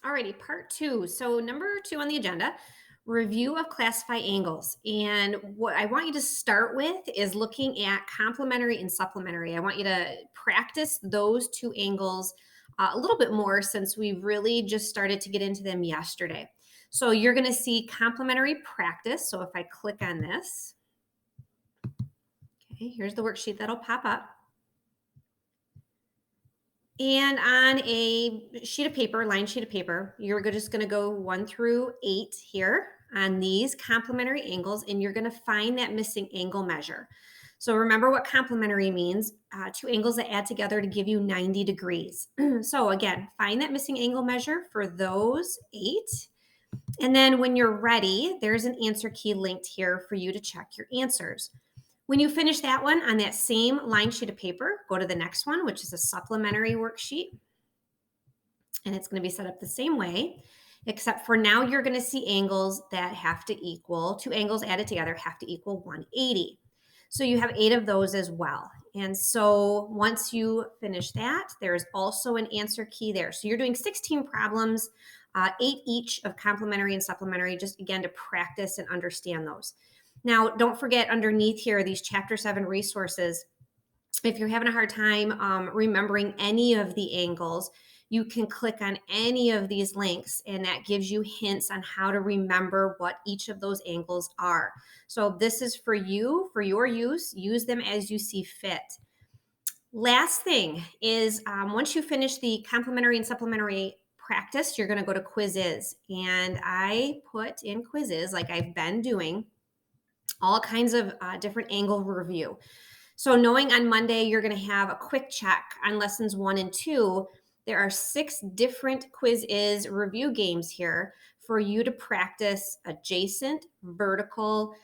Alrighty, part two. So, number two on the agenda, review of classify angles. And what I want you to start with is looking at complementary and supplementary. I want you to practice those two angles a little bit more since we really just started to get into them yesterday. So, you're going to see complementary practice. So, if I click on this, okay, here's the worksheet that'll pop up. And on a sheet of paper, lined sheet of paper, you're just going to go 1 through 8 here on these complementary angles, and you're going to find that missing angle measure. So remember what complementary means, two angles that add together to give you 90 degrees. So again, find that missing angle measure for those 8. And then when you're ready, there's an answer key linked here for you to check your answers. When you finish that one on that same line sheet of paper, go to the next one, which is a supplementary worksheet. And it's going to be set up the same way, except for now you're going to see angles that have to equal, two angles added together have to equal 180. So you have 8 of those as well. And so once you finish that, there's also an answer key there. So you're doing 16 problems, 8 each of complementary and supplementary, just again to practice and understand those. Now, don't forget underneath here, these Chapter 7 resources, if you're having a hard time remembering any of the angles, you can click on any of these links and that gives you hints on how to remember what each of those angles are. So this is for you, for your use them as you see fit. Last thing is once you finish the complementary and supplementary practice, you're going to go to quizzes. And I put in quizzes like I've been doing all kinds of different angle review. So, knowing on Monday you're going to have a quick check on lessons 1 and 2, there are 6 different quiz review games here for you to practice adjacent, vertical,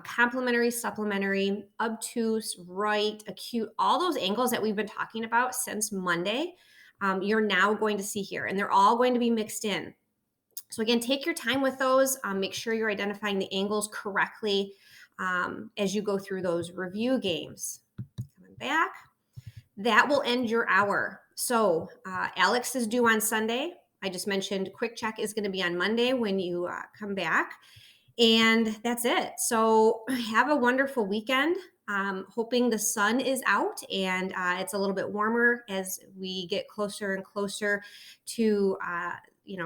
complementary, supplementary, obtuse, right, acute, all those angles that we've been talking about since Monday. You're now going to see here, and they're all going to be mixed in. So again, take your time with those. Make sure you're identifying the angles correctly as you go through those review games. Coming back, that will end your hour. So Alex is due on Sunday. I just mentioned quick check is going to be on Monday when you come back. And that's it. So have a wonderful weekend. Hoping the sun is out and it's a little bit warmer as we get closer and closer to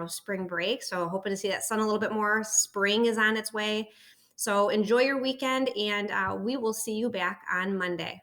spring break. So hoping to see that sun a little bit more. Spring is on its way. So enjoy your weekend and we will see you back on Monday.